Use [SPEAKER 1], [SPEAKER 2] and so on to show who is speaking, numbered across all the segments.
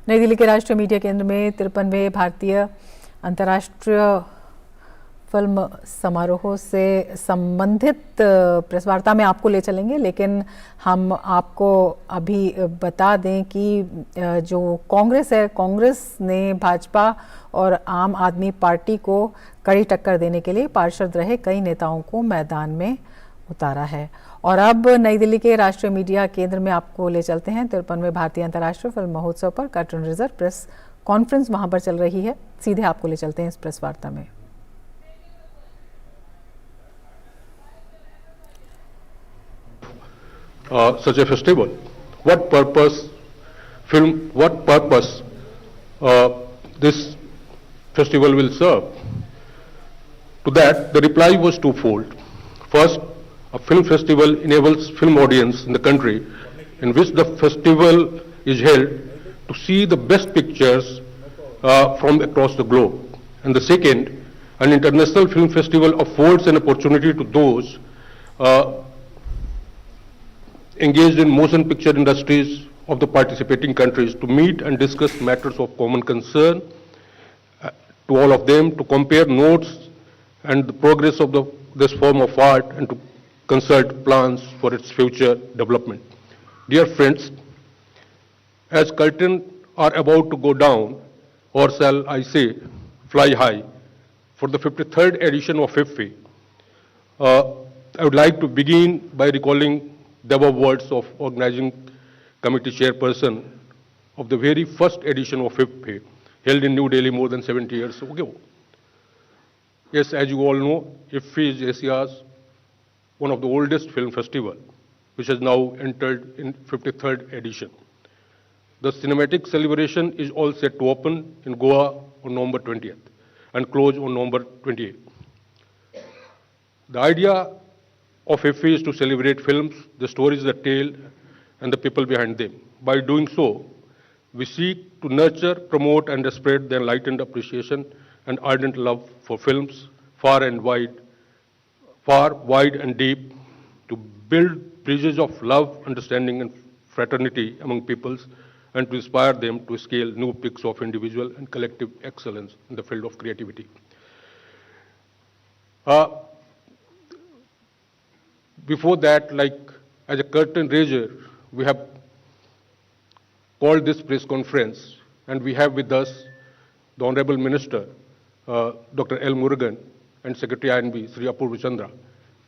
[SPEAKER 1] नई दिल्ली के राष्ट्रीय मीडिया केंद्र में 53वें भारतीय अंतर्राष्ट्रीय फिल्म समारोह से संबंधित प्रेस वार्ता में आपको ले चलेंगे, लेकिन हम आपको अभी बता दें कि जो कांग्रेस है, कांग्रेस ने भाजपा और आम आदमी पार्टी को कड़ी टक्कर देने के लिए पार्षद रहे कई नेताओं को मैदान में उतारा है। और अब नई दिल्ली के राष्ट्रीय मीडिया केंद्र में आपको ले चलते हैं। 53वें भारतीय अंतर्राष्ट्रीय फिल्म महोत्सव पर कर्टन रिजर्व प्रेस कॉन्फ्रेंस वहां पर चल रही है। सीधे आपको ले चलते हैं इस प्रेस वार्ता में।
[SPEAKER 2] Such a festival, what purpose this festival will serve? To that, the reply was twofold. First, a film festival enables film audience in the country in which the festival is held to see the best pictures from across the globe. And the second, an international film festival affords an opportunity to those engaged in motion picture industries of the participating countries to meet and discuss matters of common concern to all of them, to compare notes and the progress of this form of art, and to consult plans for its future development. Dear friends, as curtains are about to go down, or shall I say, fly high, for the 53rd edition of FIFFI, I would like to begin by recalling the above words of organizing committee chairperson of the very first edition of FIFFI, held in New Delhi more than 70 years ago. Yes, as you all know, FIFFI is Asia's one of the oldest film festival, which has now entered in 53rd edition. The cinematic celebration is all set to open in Goa on November 20th and close on November 28th. The idea of FIFFI is to celebrate films, the stories that tell, and the people behind them. By doing so, we seek to nurture, promote, and spread the enlightened appreciation and ardent love for films far, wide, and deep, to build bridges of love, understanding, and fraternity among peoples, and to inspire them to scale new peaks of individual and collective excellence in the field of creativity. Before that, like as a curtain raiser, we have called this press conference, and we have with us the Honorable Minister, Dr. L. Murugan, and Secretary INB, Sri Apurva Chandra.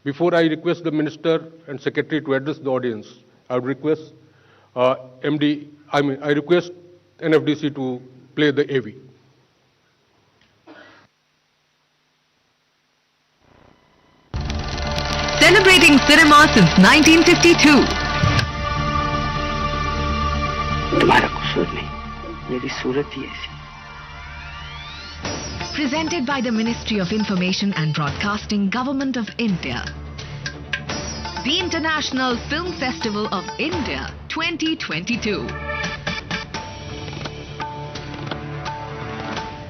[SPEAKER 2] Before I request the Minister and Secretary to address the audience, I would request I request NFDC to play the AV.
[SPEAKER 3] Celebrating cinema since 1952.
[SPEAKER 4] तुम्हारा कसूर नहीं, मेरी सूरत ही ऐसी.
[SPEAKER 3] Presented by the Ministry of Information and Broadcasting, Government of India. The International Film Festival of India 2022.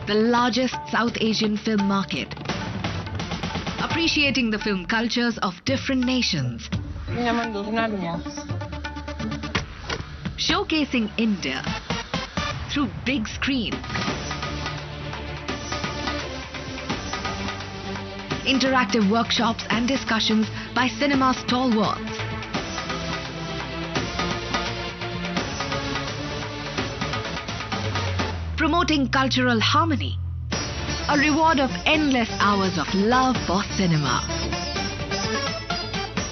[SPEAKER 3] The largest South Asian film market. Appreciating the film cultures of different nations. Showcasing India through big screen. Interactive workshops and discussions by cinema stalwarts. Promoting cultural harmony. A reward of endless hours of love for cinema.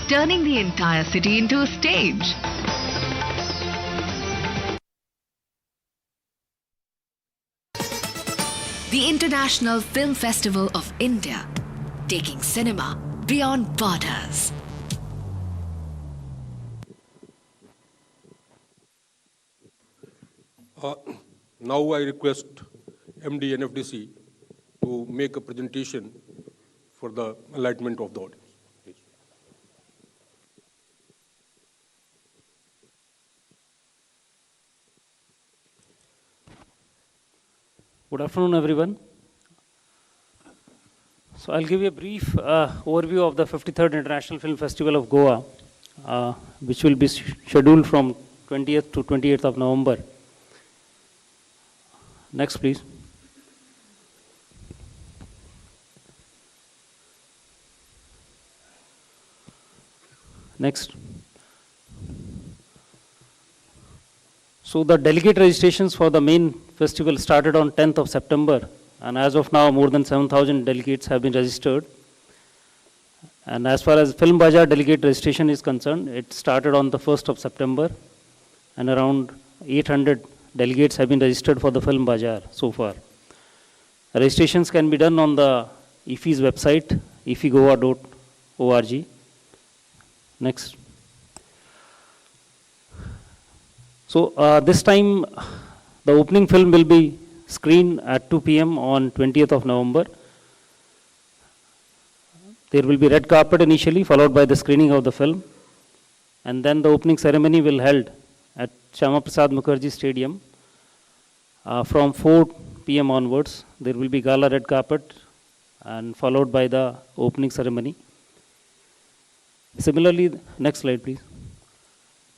[SPEAKER 3] Turning the entire city into a stage. The International Film Festival of India, taking cinema beyond borders.
[SPEAKER 2] Now I request MD NFDC to make a presentation for the enlightenment of the audience. Please.
[SPEAKER 5] Good afternoon, everyone. So I'll give you a brief overview of the 53rd International Film Festival of Goa, which will be scheduled from 20th to 28th of November. Next, please. Next. So the delegate registrations for the main festival started on 10th of September, and as of now more than 7,000 delegates have been registered. And as far as Film Bazaar delegate registration is concerned, it started on the 1st of September, and around 800 delegates have been registered for the Film Bazaar so far. Registrations can be done on the IFFI's website, iffigoa.org. Next. So this time the opening film will be screened at 2 p.m. on 20th of November. There will be red carpet initially, followed by the screening of the film, and then the opening ceremony will held at Shyama Prasad Mukherjee Stadium from 4 p.m. onwards. There will be gala red carpet and followed by the opening ceremony. Similarly, next slide please.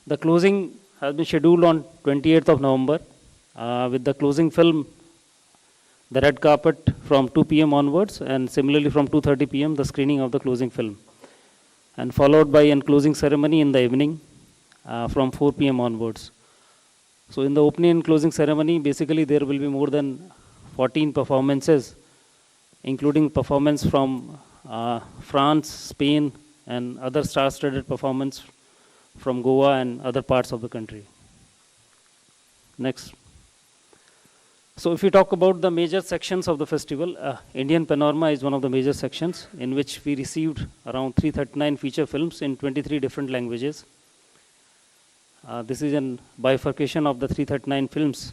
[SPEAKER 5] The closing has been scheduled on 28th of November with the closing film, the red carpet from 2 p.m. onwards, and similarly from 2:30 p.m. the screening of the closing film, and followed by a closing ceremony in the evening from 4 p.m. onwards. So in the opening and closing ceremony, basically there will be more than 14 performances, including performance from France, Spain, and other star-studded performance from Goa and other parts of the country. Next. So if we talk about the major sections of the festival, Indian Panorama is one of the major sections in which we received around 339 feature films in 23 different languages. This is a bifurcation of the 339 films.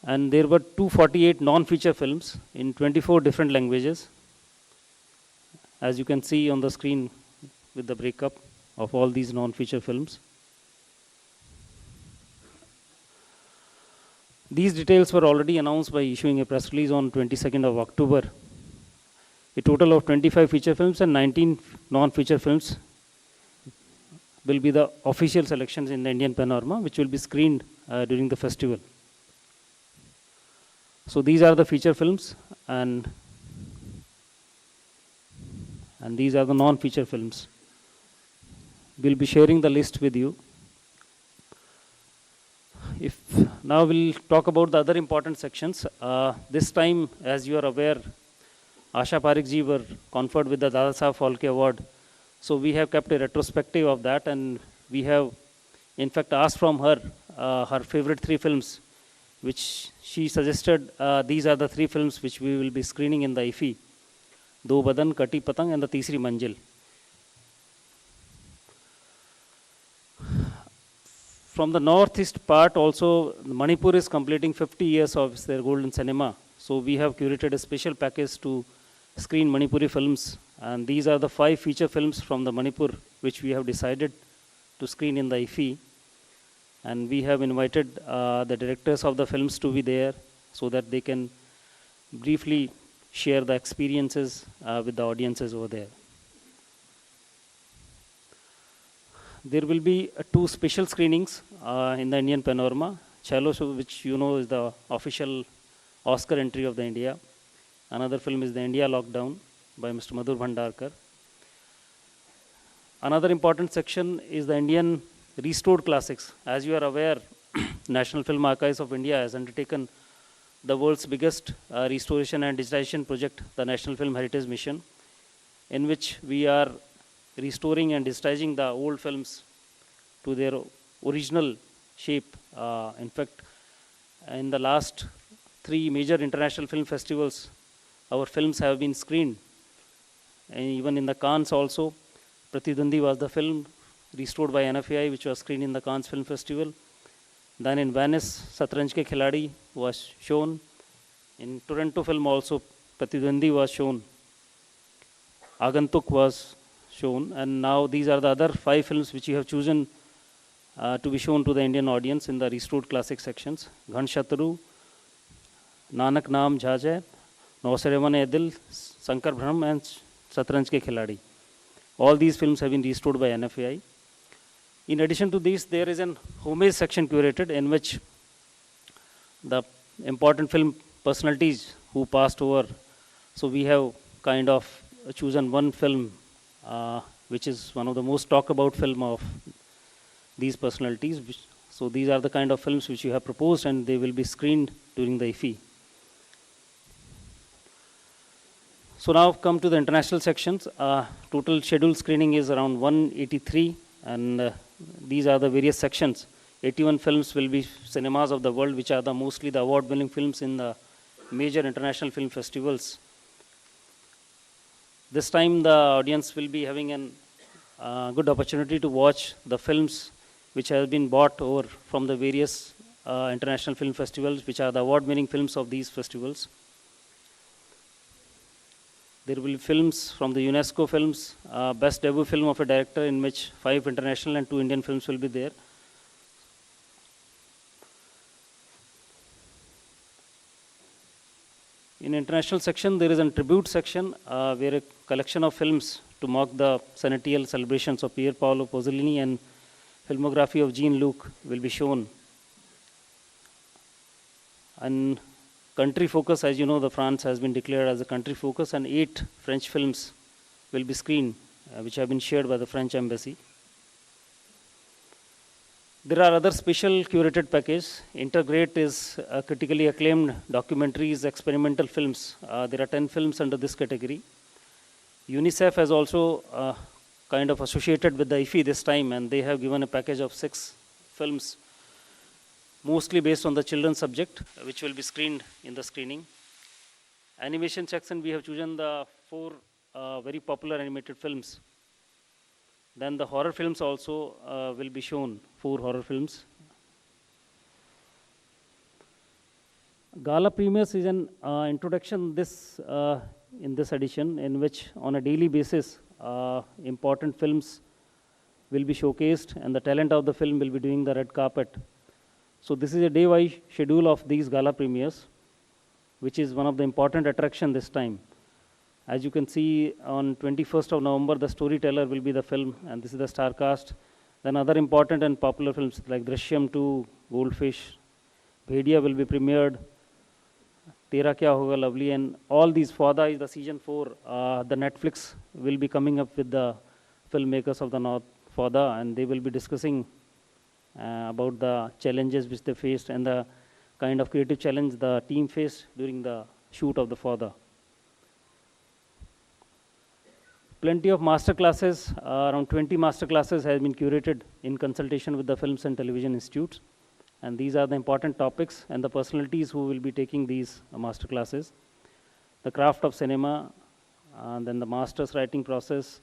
[SPEAKER 5] And there were 248 non-feature films in 24 different languages, as you can see on the screen with the breakup of all these non-feature films. These details were already announced by issuing a press release on 22nd of October. A total of 25 feature films and 19 non-feature films will be the official selections in the Indian Panorama, which will be screened during the festival. So these are the feature films, and these are the non-feature films. We'll be sharing the list with you. If now we'll talk about the other important sections. This time, as you are aware, Asha Parekh ji were conferred with the Dada Saheb Phalke Award. So we have kept a retrospective of that, and we have in fact asked from her her favorite 3 films, which she suggested. These are the 3 films which we will be screening in the IFFI: Do Badan, Kati Patang, and the Teesri Manzil. From the northeast part also, Manipur is completing 50 years of their golden cinema. So we have curated a special package to screen Manipuri films. And these are the 5 feature films from the Manipur which we have decided to screen in the IFFI. And we have invited the directors of the films to be there so that they can briefly share the experiences with the audiences over there. There will be 2 special screenings in the Indian Panorama. Chalo, which you know is the official Oscar entry of the India. Another film is the India Lockdown by Mr. Madhur Bhandarkar. Another important section is the Indian Restored Classics. As you are aware, National Film Archives of India has undertaken the world's biggest restoration and digitization project, the National Film Heritage Mission, in which we are restoring and digitizing the old films to their original shape. In fact, in the last 3 major international film festivals, our films have been screened. And even in the Cannes also, Pratidwandi was the film restored by NFAI, which was screened in the Cannes Film Festival. Then in Venice, Satranj Ke Khiladi was shown. In Toronto film also, Pratidwandi was shown. Agantuk was shown. And now these are the other 5 films which you have chosen to be shown to the Indian audience in the restored classic sections. Ghan Shatru, Nanak Naam Jhaja, Nausarevan Edil, Sankar Brahm, and Satranj Ke Khiladi. All these films have been restored by NFAI. In addition to this, there is an homage section curated in which the important film personalities who passed over. So we have kind of chosen one film which is one of the most talked about film of these personalities. So these are the kind of films which you have proposed, and they will be screened during the IFI. So now come to the international sections. Total scheduled screening is around 183, and these are the various sections. 81 films will be cinemas of the world, which are the mostly the award-winning films in the major international film festivals. This time the audience will be having a good opportunity to watch the films which have been bought over from the various international film festivals, which are the award-winning films of these festivals. There will be films from the UNESCO films, best debut film of a director, in which 5 international and 2 Indian films will be there. In international section, there is a tribute section where a collection of films to mark the centennial celebrations of Pier Paolo Pasolini and filmography of Jean-Luc will be shown. And country focus, as you know, the France has been declared as a country focus, and 8 French films will be screened, which have been shared by the French embassy. There are other special curated packages. Intergrade is critically acclaimed documentaries, experimental films. There are 10 films under this category. UNICEF has also kind of associated with the IFI this time, and they have given a package of 6 films, mostly based on the children's subject, which will be screened in the screening. Animation section, we have chosen the 4 very popular animated films. Then the horror films also will be shown, 4 horror films. Gala premieres is an introduction in this edition, in which on a daily basis important films will be showcased, and the talent of the film will be doing the red carpet. So this is a day-wise schedule of these gala premieres, which is one of the important attraction this time. As you can see, on 21st of November, The Storyteller will be the film, and this is the star cast. Then other important and popular films like Drishyam 2, Goldfish, Bhedia will be premiered, Tera Kya Hoga, Lovely, and all these. Fauda is the season 4. The Netflix will be coming up with the filmmakers of the North, Fauda, and they will be discussing about the challenges which they faced and the kind of creative challenge the team faced during the shoot of the Fauda. Plenty of master classes, around 20 master classes have been curated in consultation with the Films and Television Institutes. And these are the important topics and the personalities who will be taking these master classes. The craft of cinema, then the master's writing process,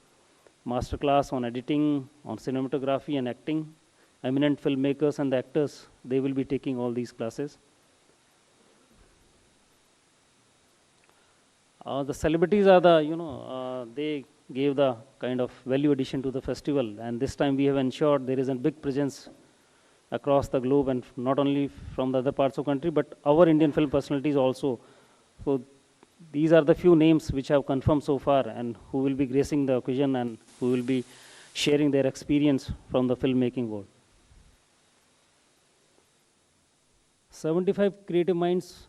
[SPEAKER 5] master class on editing, on cinematography and acting. Eminent filmmakers and the actors, they will be taking all these classes. The celebrities are the, they gave the kind of value addition to the festival, and this time we have ensured there is a big presence across the globe, and not only from the other parts of the country, but our Indian film personalities also. So these are the few names which have confirmed so far, and who will be gracing the occasion and who will be sharing their experience from the filmmaking world. 75 Creative Minds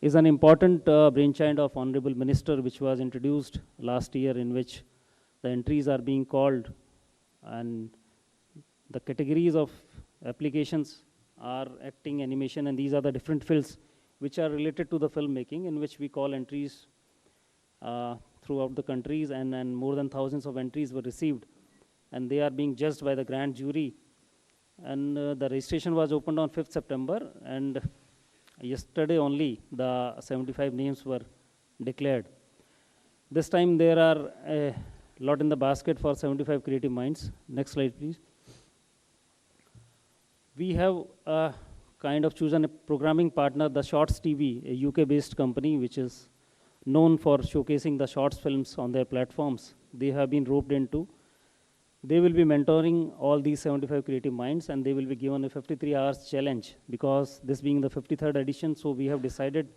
[SPEAKER 5] is an important brainchild of Honorable Minister, which was introduced last year, in which the entries are being called, and the categories of applications are acting, animation, and these are the different fields which are related to the filmmaking, in which we call entries throughout the countries, and more than thousands of entries were received, and they are being judged by the grand jury. And the registration was opened on 5th September, and yesterday only the 75 names were declared. This time there are a lot in the basket for 75 Creative Minds. Next slide, please. We have kind of chosen a programming partner, the Shorts TV, a UK-based company which is known for showcasing the shorts films on their platforms. They have been roped into. They will be mentoring all these 75 Creative Minds, and they will be given a 53 hours challenge, because this being the 53rd edition, so we have decided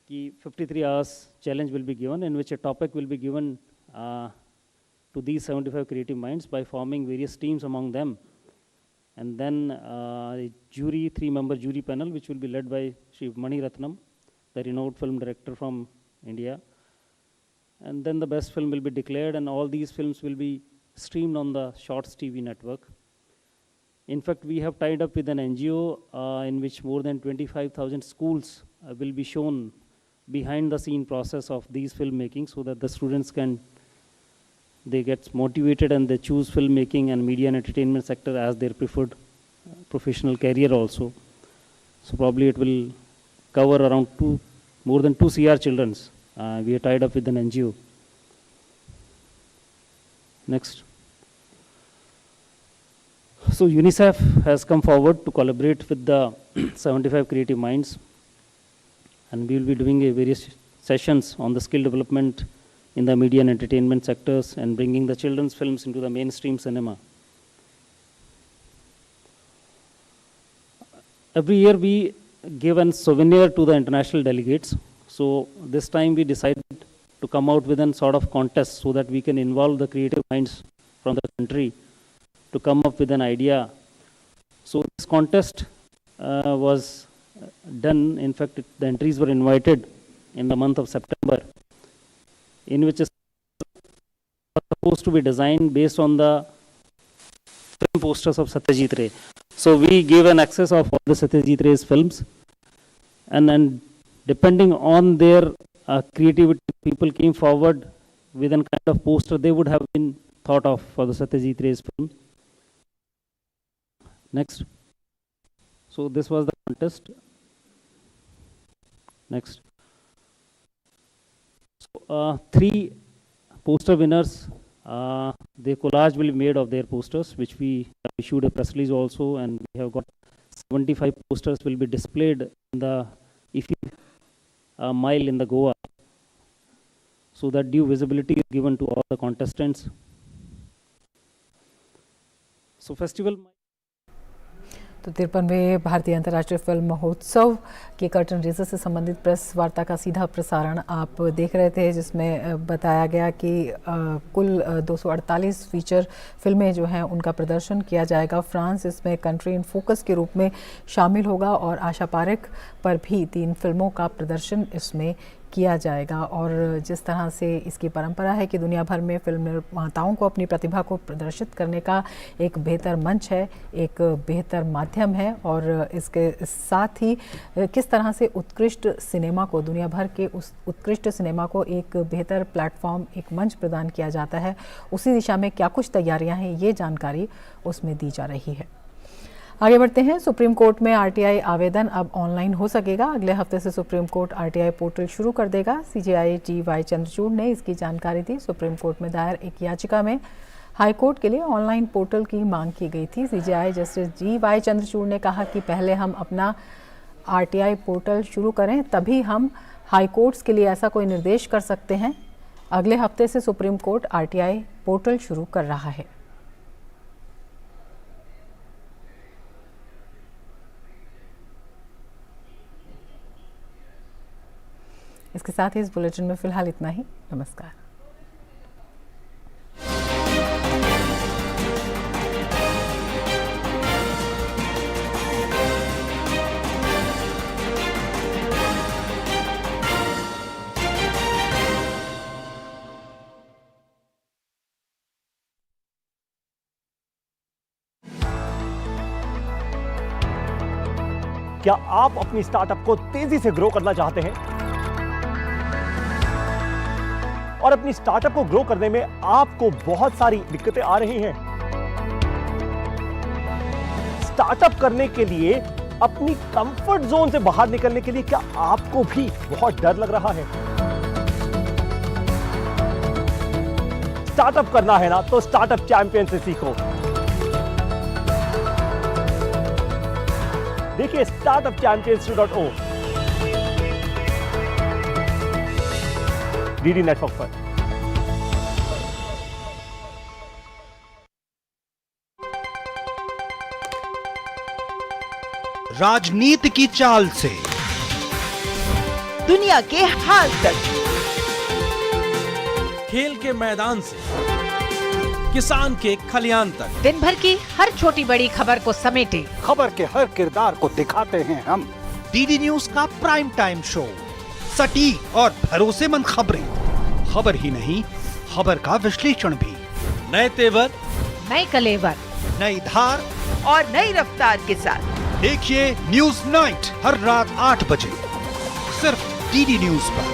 [SPEAKER 5] that 53 hours challenge will be given, in which a topic will be given to these 75 creative minds by forming various teams among them. And then a jury, 3-member jury panel, which will be led by Shri Mani Ratnam, the renowned film director from India. And then the best film will be declared, and all these films will be streamed on the Shorts TV network. In fact, we have tied up with an NGO in which more than 25,000 schools will be shown behind the scene process of these filmmaking, so that the students they get motivated and they choose filmmaking and media and entertainment sector as their preferred professional career also. So probably it will cover around more than 2 CR children's. We are tied up with an NGO. Next. So UNICEF has come forward to collaborate with the 75 creative minds, and we will be doing various sessions on the skill development in the media and entertainment sectors and bringing the children's films into the mainstream cinema. Every year we give a souvenir to the international delegates. So this time we decided to come out with a sort of contest so that we can involve the creative minds from the country to come up with an idea. So this contest was done. In fact, the entries were invited in the month of September, in which is supposed to be designed based on the film posters of Satyajit Ray. So we gave an access of all the Satyajit Ray's films, and depending on their creativity, people came forward with a kind of poster they would have been thought of for the Satyajit Ray's film. Next. So this was the contest. Next. So 3 poster winners, their collage will be made of their posters, which we have issued a press release also, and we have got 75 posters will be displayed in the IFFI mile in the Goa, so that due visibility is given to all the contestants. So festival.
[SPEAKER 1] तो 53वें भारतीय अंतर्राष्ट्रीय film महोत्सव के curtain raiser से संबंधित press वार्ता का सीधा प्रसारण आप देख रहे थे, जिसमें बताया गया कि कुल 248 फीचर फिल्में जो हैं उनका प्रदर्शन किया जाएगा। फ्रांस इसमें कंट्री इन फोकस के रूप में शामिल होगा और आशा पारेख पर भी 3 फिल्मों का प्रदर्शन इसमें किया जाएगा। और जिस तरह से इसकी परंपरा है कि दुनिया भर में फिल्म निर्माताओं को अपनी प्रतिभा को प्रदर्शित करने का एक बेहतर मंच है, एक बेहतर माध्यम है, और इसके साथ ही किस तरह से उत्कृष्ट सिनेमा को, दुनिया भर के उस उत्कृष्ट सिनेमा को एक बेहतर प्लेटफॉर्म, एक मंच प्रदान किया जाता है, उसी दिशा में क्या कुछ तैयारियां हैं, ये जानकारी उसमें दी जा रही है। आगे बढ़ते हैं। सुप्रीम कोर्ट में आरटीआई आवेदन अब ऑनलाइन हो सकेगा। अगले हफ्ते से सुप्रीम कोर्ट आरटीआई पोर्टल शुरू कर देगा। सीजेआई GY चंद्रचूड़ ने इसकी जानकारी दी। सुप्रीम कोर्ट में दायर एक याचिका में हाई कोर्ट के लिए ऑनलाइन पोर्टल की मांग की गई थी। सीजेआई जस्टिस GY चंद्रचूड़ ने कहा कि पहले हम अपना आरटीआई पोर्टल शुरू करें, तभी हम हाई कोर्ट्स के लिए ऐसा कोई निर्देश कर सकते हैं। अगले हफ्ते से सुप्रीम कोर्ट आरटीआई पोर्टल शुरू कर रहा है। इसके साथ ही इस बुलेटिन में फिलहाल इतना ही। नमस्कार।
[SPEAKER 6] क्या आप अपनी स्टार्टअप को तेजी से ग्रो करना चाहते हैं और अपनी स्टार्टअप को ग्रो करने में आपको बहुत सारी दिक्कतें आ रही हैं? स्टार्टअप करने के लिए, अपनी कंफर्ट जोन से बाहर निकलने के लिए क्या आपको भी बहुत डर लग रहा है? स्टार्टअप करना है ना, तो स्टार्टअप चैंपियन से सीखो। देखिए startupchampions.o डीडी नेटवर्क पर।
[SPEAKER 7] राजनीति की चाल से
[SPEAKER 8] दुनिया के हाल तक,
[SPEAKER 7] खेल के मैदान से किसान के खलियान तक।
[SPEAKER 8] दिन भर की हर छोटी बड़ी खबर को समेटे
[SPEAKER 6] खबर के हर किरदार को दिखाते हैं हम।
[SPEAKER 7] डीडी न्यूज का प्राइम टाइम शो, सटीक और भरोसेमंद खबरें। खबर ही नहीं, खबर का विश्लेषण भी। नए तेवर,
[SPEAKER 8] नए कलेवर,
[SPEAKER 7] नई धार
[SPEAKER 8] और नई रफ्तार के साथ
[SPEAKER 7] देखिए न्यूज नाइट हर रात 8 बजे सिर्फ डीडी न्यूज पर।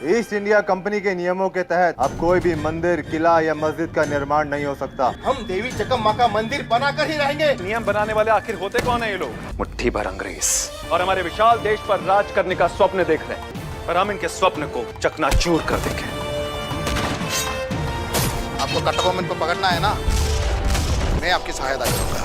[SPEAKER 9] ईस्ट इंडिया कंपनी के नियमों के तहत अब कोई भी मंदिर, किला या मस्जिद का निर्माण नहीं हो सकता।
[SPEAKER 10] हम देवी चकम्मा का मंदिर बनाकर ही रहेंगे।
[SPEAKER 6] नियम बनाने वाले आखिर होते कौन है ये लोग?
[SPEAKER 10] मुट्ठी भर अंग्रेज
[SPEAKER 6] और हमारे विशाल देश पर राज करने का स्वप्न देख रहे हैं, और हम इनके स्वप्न को चकनाचूर कर देंगे।
[SPEAKER 10] आपको कटोमेंट को पकड़ना है ना, मैं आपकी सहायता करूंगा।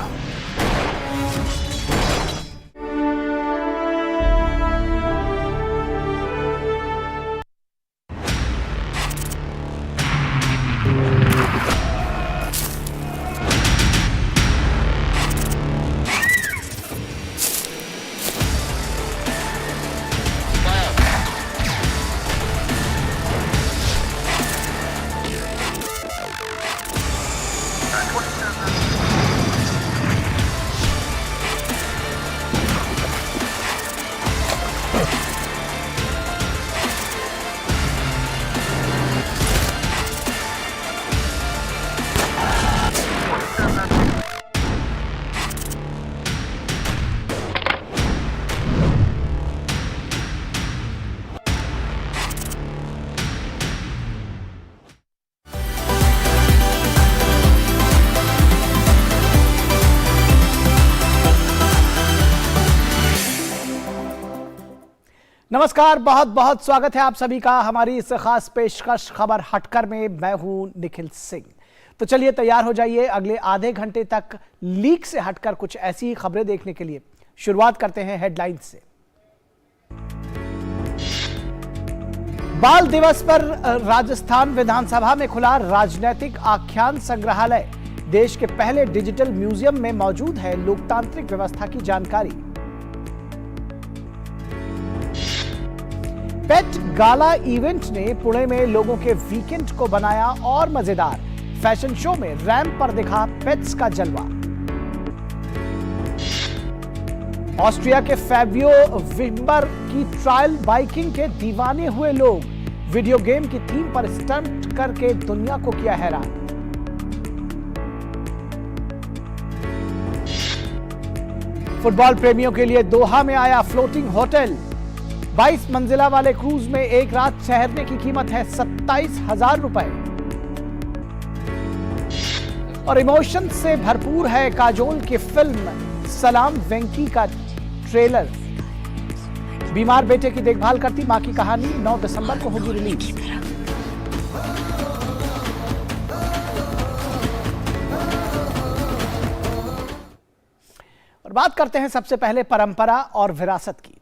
[SPEAKER 6] नमस्कार, बहुत बहुत स्वागत है आप सभी का हमारी इस खास पेशकश खबर हटकर में। मैं हूं निखिल सिंह। तो चलिए तैयार हो जाइए अगले आधे घंटे तक लीक से हटकर कुछ ऐसी खबरें देखने के लिए। शुरुआत करते हैं हेडलाइंस से। बाल दिवस पर राजस्थान विधानसभा में खुला राजनैतिक आख्यान संग्रहालय। देश के पहले डिजिटल म्यूजियम में मौजूद है लोकतांत्रिक व्यवस्था की जानकारी। पेट गाला इवेंट ने पुणे में लोगों के वीकेंड को बनाया और मजेदार। फैशन शो में रैंप पर दिखा पेट्स का जलवा। ऑस्ट्रिया के फैबियो विम्बर की ट्रायल बाइकिंग के दीवाने हुए लोग। वीडियो गेम की थीम पर स्टंट करके दुनिया को किया हैरान। फुटबॉल प्रेमियों के लिए दोहा में आया फ्लोटिंग होटल। 22 मंजिला वाले क्रूज में एक रात ठहरने की कीमत है 27,000 रुपए। और इमोशन से भरपूर है काजोल की फिल्म सलाम वेंकी का ट्रेलर। बीमार बेटे की देखभाल करती मां की कहानी 9 दिसंबर को होगी रिलीज। और बात करते हैं सबसे पहले परंपरा और विरासत की।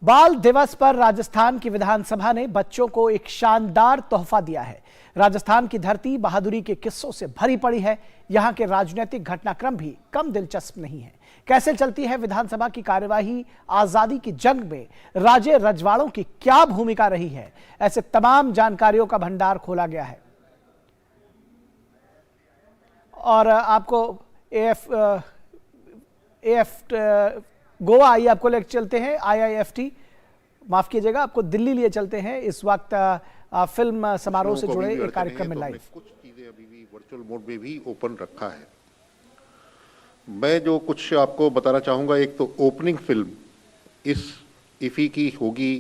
[SPEAKER 6] बाल दिवस पर राजस्थान की विधानसभा ने बच्चों को एक शानदार तोहफा दिया है। राजस्थान की धरती बहादुरी के किस्सों से भरी पड़ी है। यहां के राजनीतिक घटनाक्रम भी कम दिलचस्प नहीं है। कैसे चलती है विधानसभा की कार्यवाही, आजादी की जंग में राजे रजवाड़ों की क्या भूमिका रही है, ऐसे तमाम जानकारियों का भंडार खोला गया है। और आपको गोवा आइए आपको लेकर चलते हैं। IIFT माफ कीजिएगा, आपको दिल्ली लिए चलते हैं। इस वक्त फिल्म समारोह से जुड़े एक कार्यक्रम में लाइव
[SPEAKER 11] कुछ चीजें अभी भी वर्चुअल मोड में भी ओपन रखा है। मैं जो कुछ आपको बताना चाहूंगा, एक तो ओपनिंग फिल्म इस इफी की होगी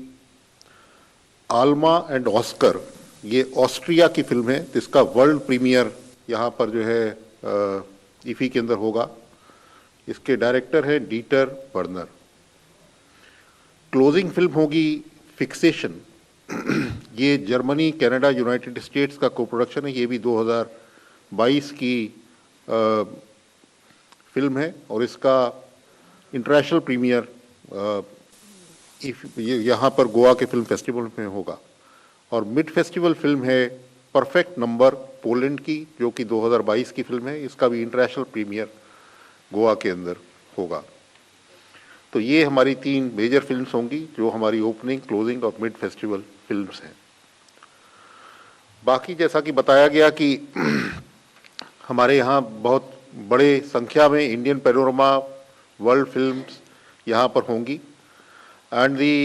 [SPEAKER 11] आल्मा एंड ऑस्कर। ये ऑस्ट्रिया की फिल्म है जिसका वर्ल्ड प्रीमियर यहाँ पर जो है इफी के अंदर होगा। इसके डायरेक्टर हैं डीटर बर्नर। क्लोजिंग फिल्म होगी फिक्सेशन। ये जर्मनी, कनाडा, यूनाइटेड स्टेट्स का को प्रोडक्शन है। ये भी 2022 की फिल्म है और इसका इंटरनेशनल प्रीमियर यहाँ पर गोवा के फिल्म फेस्टिवल में होगा। और मिड फेस्टिवल फिल्म है परफेक्ट नंबर पोलैंड की, जो कि 2022 की फिल्म है। इसका भी इंटरनेशनल प्रीमियर गोवा के अंदर होगा। तो ये हमारी 3 मेजर फिल्म्स होंगी जो हमारी ओपनिंग, क्लोजिंग और मिड फेस्टिवल फिल्म्स हैं। बाकी जैसा कि बताया गया कि हमारे यहाँ बहुत बड़े संख्या में इंडियन पैनोरमा वर्ल्ड फिल्म्स यहाँ पर होंगी and the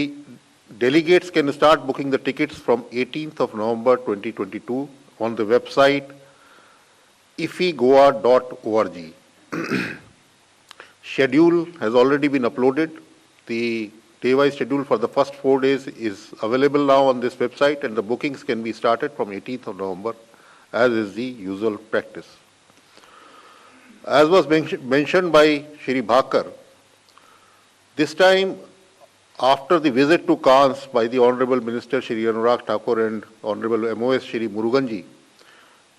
[SPEAKER 11] delegates can start booking the tickets from 18th of November 2022 on the website ifigoa.org. Schedule has already been uploaded. The day-wise schedule for the first 4 days is available now on this website, and the bookings can be started from 18th of November, as is the usual practice. As was mentioned by Shri Bhakar, this time, after the visit to Cannes by the Honorable Minister Shri Anurag Thakur and Honorable MOS Shri Muruganji,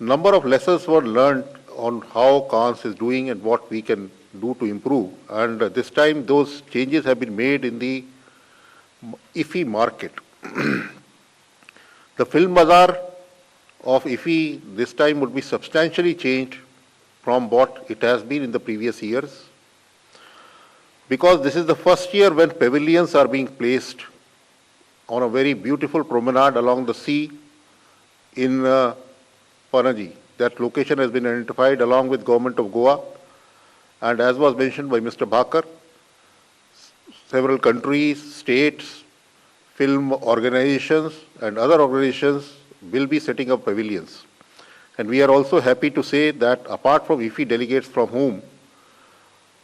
[SPEAKER 11] number of lessons were learned on how Cannes is doing and what we can do to improve. And this time those changes have been made in the IFI market. The film bazaar of IFI this time would be substantially changed from what it has been in the previous years, because this is the first year when pavilions are being placed on a very beautiful promenade along the sea in Panaji. That location has been identified along with Government of Goa, and as was mentioned by Mr. Bhakar, several countries, states, film organizations and other organizations will be setting up pavilions. And we are also happy to say that apart from IFI delegates from whom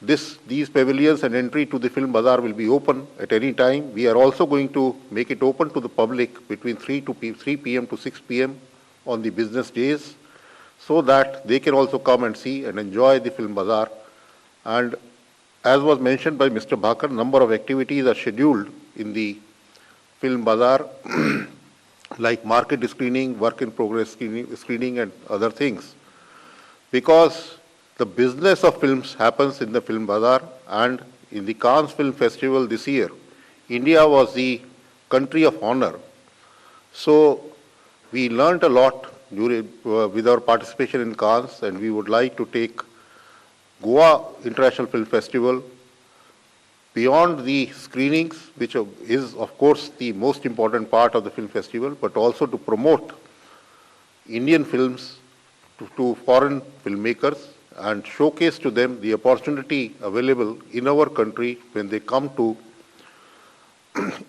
[SPEAKER 11] these pavilions and entry to the film bazaar will be open at any time, we are also going to make it open to the public between 3 p.m. to 6 p.m. on the business days, so that they can also come and see and enjoy the film bazaar. And as was mentioned by Mr. Bhakar, number of activities are scheduled in the film bazaar like market screening, work in progress screening and other things, because the business of films happens in the film bazaar. And in the Cannes Film Festival this year, India was the country of honor. So we learnt a lot with our participation in Cannes, and we would like to take Goa International Film Festival beyond the screenings, which is of course the most important part of the film festival, but also to promote Indian films to foreign filmmakers and showcase to them the opportunity available in our country when they come to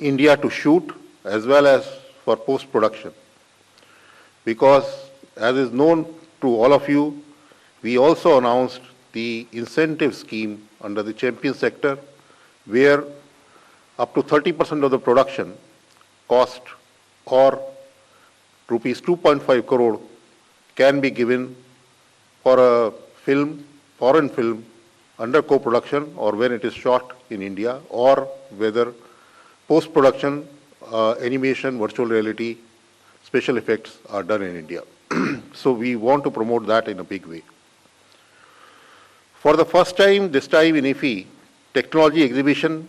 [SPEAKER 11] India to shoot, as well as for post-production. Because as is known to all of you, we also announced the incentive scheme under the champion sector, where up to 30% of the production cost or rupees 2.5 crore can be given for a film, foreign film, under co-production or when it is shot in India, or whether post-production, animation, virtual reality, special effects are done in India. So we want to promote that in a big way. For the first time, this time in IFI, technology exhibition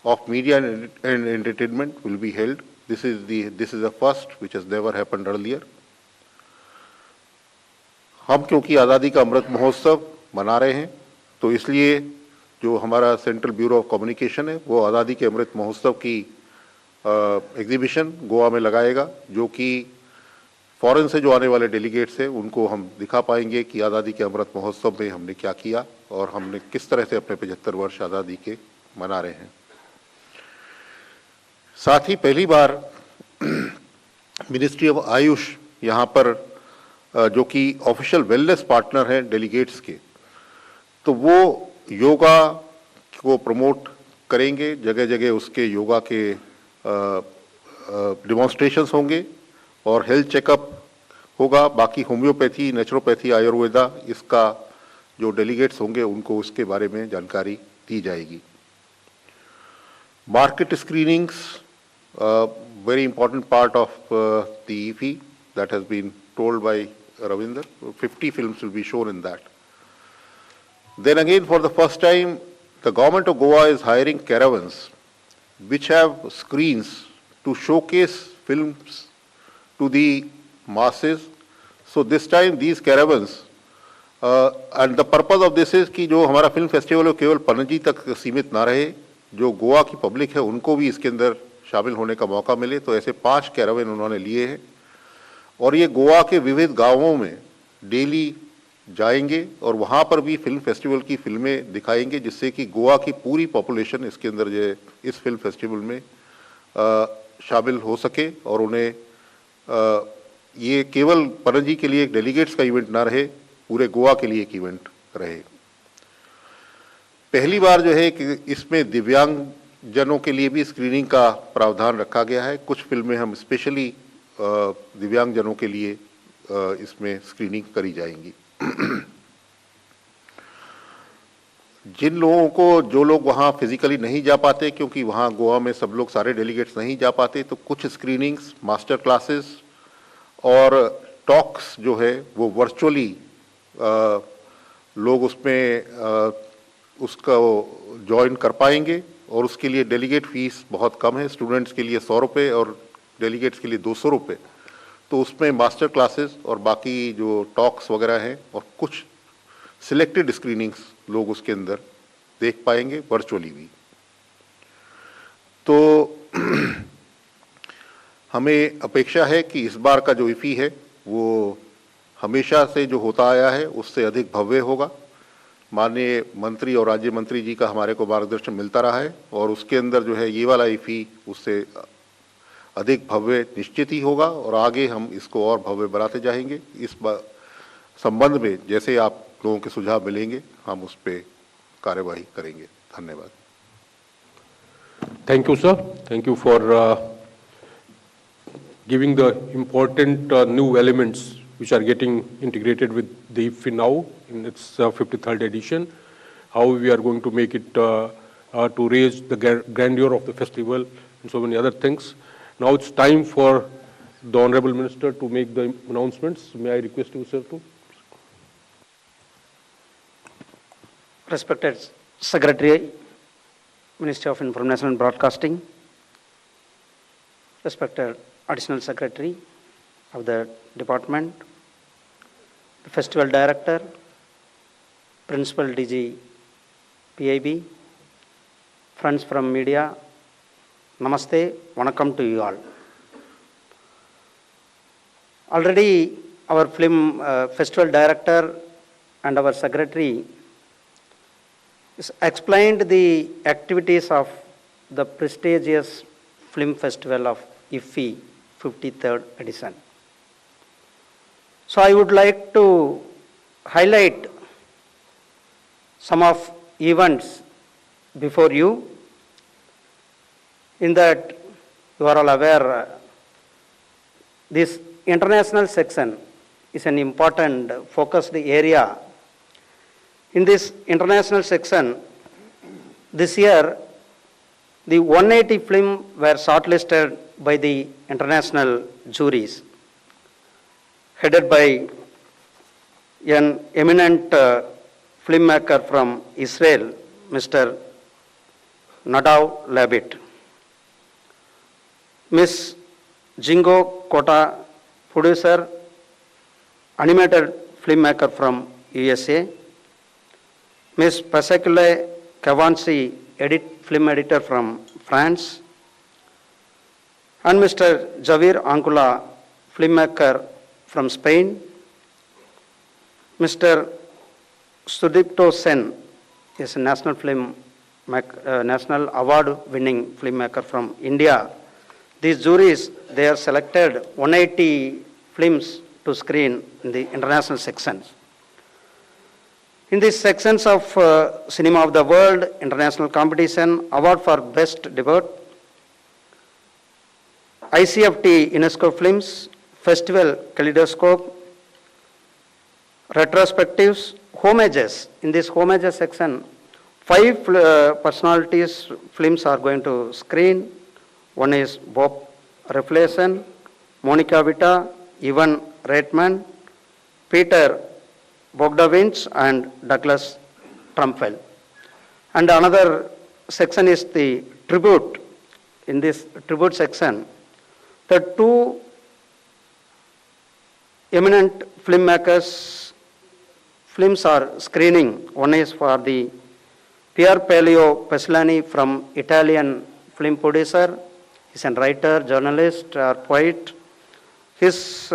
[SPEAKER 11] of media and entertainment will be held. This is the first, which has never happened earlier. हम क्योंकि आज़ादी का अमृत महोत्सव मना रहे हैं, तो इसलिए जो हमारा सेंट्रल ब्यूरो ऑफ कम्युनिकेशन है वो आज़ादी के अमृत महोत्सव की एग्जीबिशन गोवा में लगाएगा, जो कि फॉरेन से जो आने वाले डेलीगेट्स हैं उनको हम दिखा पाएंगे कि आज़ादी के अमृत महोत्सव में हमने क्या किया और हमने किस तरह से अपने 75 वर्ष आज़ादी के मना रहे हैं। साथ ही पहली बार मिनिस्ट्री ऑफ आयुष यहाँ पर जो कि ऑफिशियल वेलनेस पार्टनर हैं डेलीगेट्स के, तो वो योगा को प्रमोट करेंगे। जगह जगह उसके योगा के डिमॉन्स्ट्रेशंस होंगे और हेल्थ चेकअप होगा। बाकी होम्योपैथी, नेचुरोपैथी, आयुर्वेदा, इसका जो डेलीगेट्स होंगे उनको उसके बारे में जानकारी दी जाएगी। Market screenings, very important part of the EFI that has been told by Ravinder. 50 films will be shown in that. Then again, for the first time, the government of Goa is hiring caravans which have screens to showcase films to the masses. So this time these caravans, and the purpose of this is कि जो हमारा film festival है केवल पणजी तक सीमित ना रहे, जो गोवा की पब्लिक है उनको भी इसके अंदर शामिल होने का मौका मिले। तो ऐसे 5 कैरावेन उन्होंने लिए हैं और ये गोवा के विविध गांवों में डेली जाएंगे और वहाँ पर भी फिल्म फेस्टिवल की फिल्में दिखाएंगे, जिससे कि गोवा की पूरी पॉपुलेशन इसके अंदर जो इस फिल्म फेस्टिवल में शामिल हो सके और उन्हें ये केवल पणजी के लिए एक डेलीगेट्स का इवेंट ना रहे, पूरे गोवा के लिए एक इवेंट रहे। पहली बार जो है कि इसमें दिव्यांग जनों के लिए भी स्क्रीनिंग का प्रावधान रखा गया है। कुछ फिल्में हम स्पेशली दिव्यांग जनों के लिए इसमें स्क्रीनिंग करी जाएंगी। जिन लोगों को, जो लोग वहाँ फिजिकली नहीं जा पाते, क्योंकि वहाँ गोवा में सब लोग सारे डेलीगेट्स नहीं जा पाते, तो कुछ स्क्रीनिंग्स, मास्टर क्लासेस और टॉक्स जो है वो वर्चुअली लोग उसमें उसका ज्वाइन कर पाएंगे और उसके लिए डेलीगेट फीस बहुत कम है। स्टूडेंट्स के लिए 100 रुपये और डेलीगेट्स के लिए 200 रुपये। तो उसमें मास्टर क्लासेस और बाकी जो टॉक्स वगैरह हैं और कुछ सिलेक्टेड स्क्रीनिंग्स लोग उसके अंदर देख पाएंगे वर्चुअली भी। तो हमें अपेक्षा है कि इस बार का जो इफ़ी है वो हमेशा से जो होता आया है उससे अधिक भव्य होगा। माननीय मंत्री और राज्य मंत्री जी का हमारे को मार्गदर्शन मिलता रहा है और उसके अंदर जो है ये वाला इफ़ी उससे अधिक भव्य निश्चित ही होगा और आगे हम इसको और भव्य बनाते जाएंगे। इस संबंध में जैसे आप लोगों के सुझाव मिलेंगे हम उस पर कार्यवाही करेंगे। धन्यवाद।
[SPEAKER 2] Thank you, sir. Thank you for giving the important new elements which are getting integrated with the IFFI now in its 53rd edition, how we are going to make it to raise the grandeur of the festival and so many other things. Now it's time for the Honorable Minister to make the announcements. May I request you, sir, to?
[SPEAKER 12] Respected Secretary, Ministry of Information and Broadcasting, respected Additional Secretary of the Department, the Festival Director, Principal DG PIB, friends from media, Namaste, Vanakkam to you all. Already our film Festival Director and our Secretary explained the activities of the prestigious Film Festival of IFFI 53rd edition. So I would like to highlight some of events before you. In that, you are all aware, this international section is an important focused area. In this international section, this year, the 180 films were shortlisted by the international juries, headed by an eminent filmmaker from Israel, Mr. Nadav Labit. Ms. Jingo Kota, producer, animated filmmaker from USA. Ms. Pasakule Kavansi, film editor from France. And Mr. Javier Ankula, filmmaker from Spain. Mr. Sudipto Sen is a national national award-winning filmmaker from India. These juries, they are selected 180 films to screen in the international sections. In these sections of Cinema of the World, International Competition, Award for Best Debut, ICFT UNESCO Films, Festival Kaleidoscope, Retrospectives, homages. In this homages section, 5 personalities films are going to screen. One is Bob Reflection, Monica Vita, Ivan Reitman, Peter Bogdanovich, and Douglas Trumfeld. And another section is the tribute. In this tribute section, the 2 eminent filmmakers' films are screening. One is for the Pier Paolo Pasolini, from Italian film producer. He's a writer, journalist, poet. His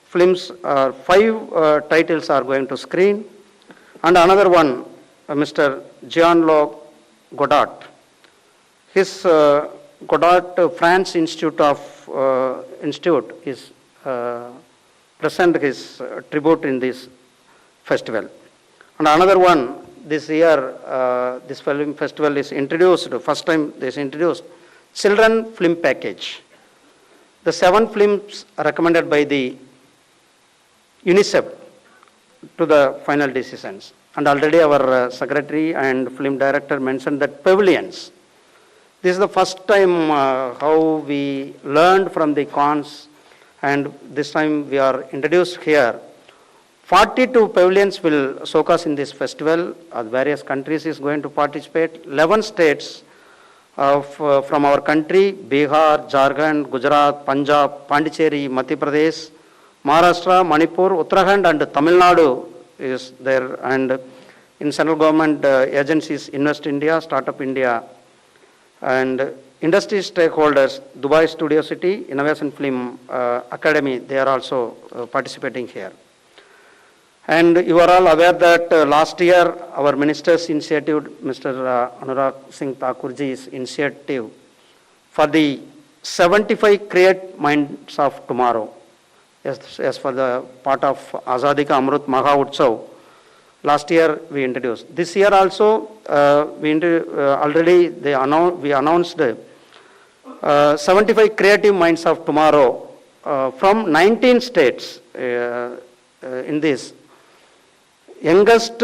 [SPEAKER 12] films, 5 titles are going to screen. And another one, Mr. Jean-Luc Godard. His Godard France Institute is present his tribute in this festival. And another one, this year, this film festival is introduced, first time this introduced, Children Film Package. The 7 films are recommended by the UNICEF to the final decisions. And already our secretary and film director mentioned that pavilions. This is the first time how we learned from the cons, and this time we are introduced here. 42 pavilions will showcase in this festival. Various countries is going to participate. 11 states from our country, Bihar, Jharkhand, Gujarat, Punjab, Pondicherry, Madhya Pradesh, Maharashtra, Manipur, Uttarakhand, and Tamil Nadu is there. And in central government agencies, Invest India, Startup India, and industry stakeholders, Dubai Studio City, Innovation Film Academy, they are also participating here. And you are all aware that last year our minister's initiative, Mr. Anurag Singh Thakurji's initiative for the 75 Create Minds of Tomorrow, as for the part of Azadi Ka Amrut Maha Utsav. Last year we introduced. This year also we announced 75 Creative Minds of Tomorrow from 19 states. In this, youngest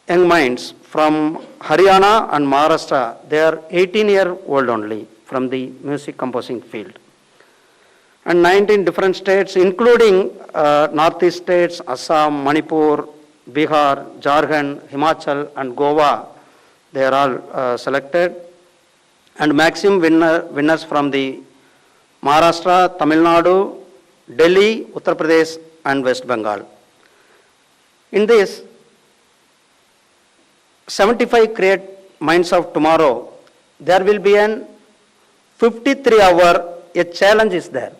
[SPEAKER 12] young minds from Haryana and Maharashtra, they are 18-year-old only from the music composing field. And 19 different states, including northeast states, Assam, Manipur, Bihar, Jharkhand, Himachal, and Goa, they are all selected. And maximum winners from the Maharashtra, Tamil Nadu, Delhi, Uttar Pradesh, and West Bengal. In this 75 Create Minds of Tomorrow, there will be an 53-hour a challenge is there.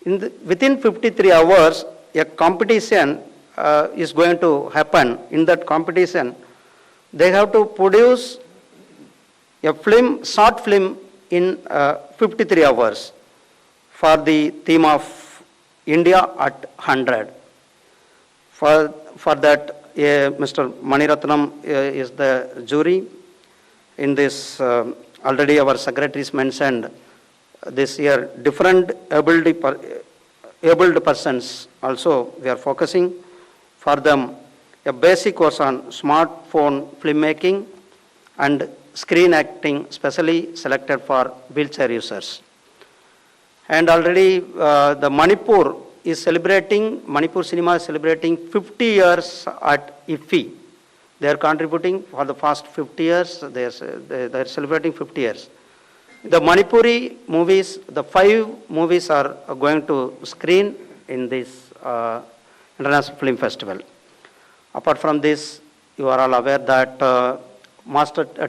[SPEAKER 12] Within 53 hours, a competition is going to happen. In that competition, they have to produce a film, short film in 53 hours for the theme of India at 100. For that, Mr. Maniratnam is the jury. In this, already our secretaries mentioned this year, different abled persons also we are focusing for them a basic course on smartphone filmmaking and screen acting, specially selected for wheelchair users. And already the Manipur cinema is celebrating 50 years at IFFI. They are contributing for the past 50 years, they are celebrating 50 years. The Manipuri movies, the 5 movies are going to screen in this International Film Festival. Apart from this, you are all aware that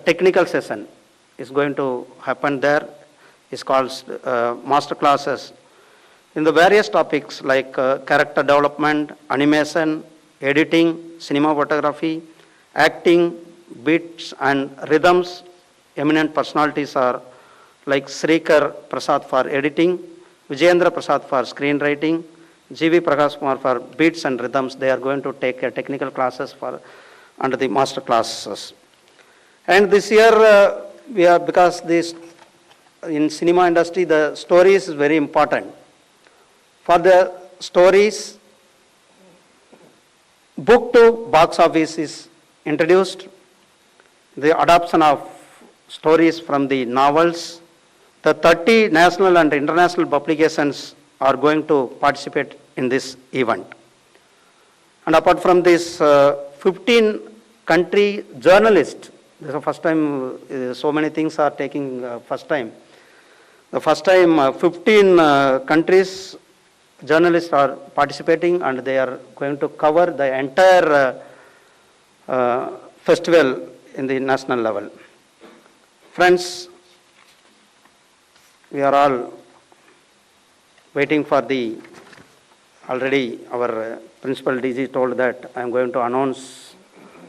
[SPEAKER 12] technical session is going to happen there. It's called master classes in the various topics like character development, animation, editing, cinematography, acting, beats and rhythms. Eminent personalities are like Srikar Prasad for editing, Vijayendra Prasad for screenwriting, G.V. Prakash Kumar for beats and rhythms. They are going to take technical classes under the master classes. And this year, because this in cinema industry, the stories is very important. For the stories, book to box office is introduced, the adoption of stories from the novels. The 30 national and international publications are going to participate in this event. And apart from this, 15 country journalists, this is the first time so many things are taking first time. The first time 15 countries journalists are participating, and they are going to cover the entire festival in the national level. Friends, we are all waiting for already our principal DG told that I am going to announce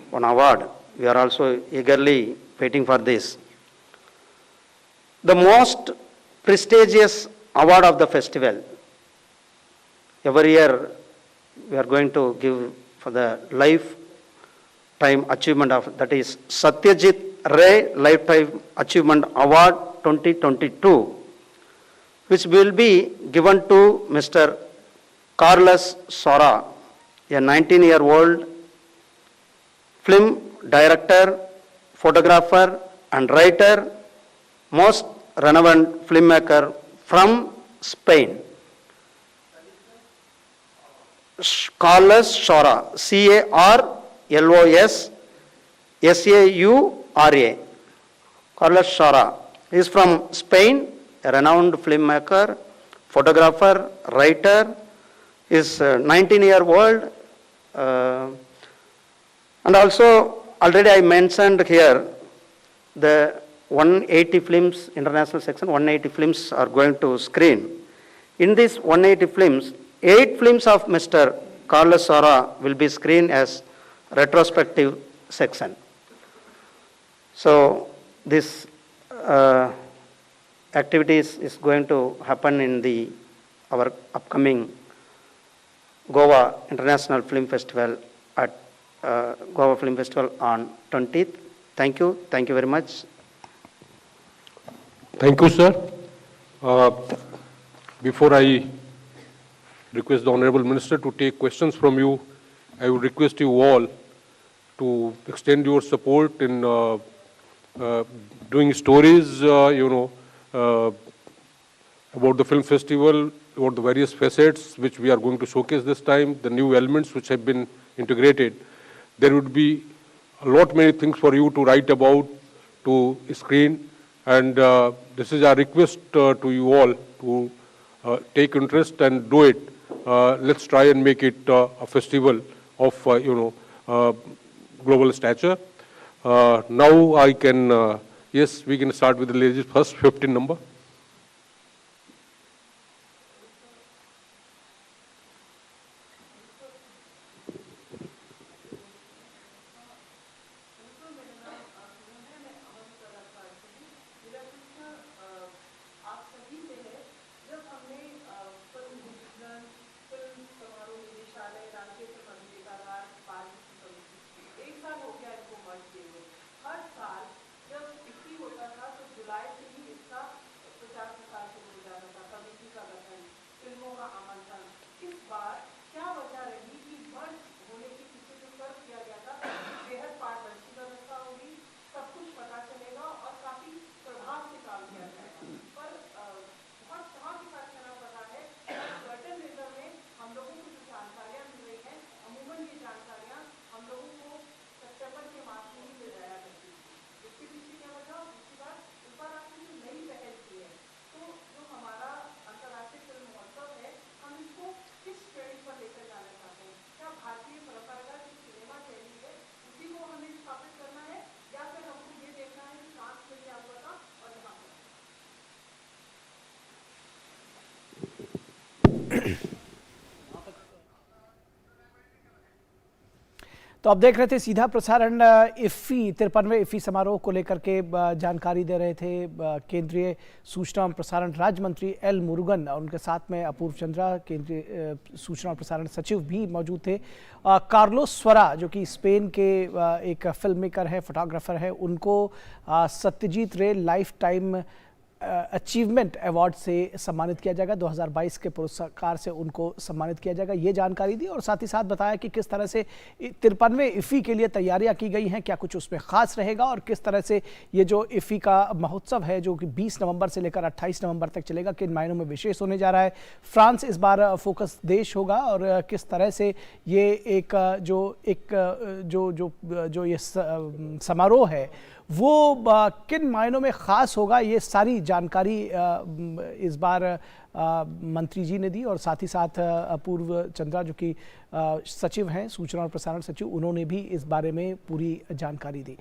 [SPEAKER 12] one award. We are also eagerly waiting for this. The most prestigious award of the festival, every year we are going to give for the lifetime achievement of, that is Satyajit Ray Lifetime Achievement Award 2022, which will be given to Mr. Carlos Sora, a 19-year-old film director, photographer and writer, most renowned filmmaker from Spain. Carlos Sora, C-A-R-L-O-S-S-A-U-R-A. Carlos Sora is from Spain, a renowned filmmaker, photographer, writer, is 19-year-old, and also already I mentioned here the 180 films, international section, 180 films are going to screen. In these 180 films, 8 films of Mr. Carlos Sora will be screened as retrospective section. So this activities is going to happen in our upcoming Goa International Film Festival at Goa Film Festival on 20th. Thank you very much.
[SPEAKER 2] Thank you, sir. Before I request the Honorable Minister to take questions from you, I would request you all to extend your support in doing stories, about the film festival, about the various facets which we are going to showcase this time, the new elements which have been integrated. There would be a lot many things for you to write about, to screen, and this is our request to you all to take interest and do it. Let's try and make it a festival of global stature. Now I can, yes, we can start with the ladies first, 15 number.
[SPEAKER 6] तो अब देख रहे थे सीधा प्रसारण IFFI 53वें IFFI समारोह को लेकर के जानकारी दे रहे थे केंद्रीय सूचना और प्रसारण राज्य मंत्री एल मुरुगन और उनके साथ में अपूर्व चंद्रा केंद्रीय सूचना और प्रसारण सचिव भी मौजूद थे। कार्लोस स्वरा जो कि स्पेन के एक फिल्म मेकर है, फोटोग्राफर है, उनको सत्यजीत रे लाइफ टाइम अचीवमेंट अवार्ड से सम्मानित किया जाएगा। 2022 के पुरस्कार से उनको सम्मानित किया जाएगा, ये जानकारी दी। और साथ ही साथ बताया कि किस तरह से 53वें इफ़ी के लिए तैयारियां की गई हैं, क्या कुछ उसमें खास रहेगा और किस तरह से ये जो इफ़ी का महोत्सव है जो कि 20 नवंबर से लेकर 28 नवंबर तक चलेगा, किन मायनों में विशेष होने जा रहा है। फ्रांस इस बार फोकस देश होगा और किस तरह से ये एक जो ये समारोह है वो किन मायनों में ख़ास होगा, ये सारी जानकारी इस बार मंत्री जी ने दी। और साथ ही साथ अपूर्व चंद्रा जो कि सचिव हैं, सूचना और प्रसारण सचिव, उन्होंने भी इस बारे में पूरी जानकारी दी।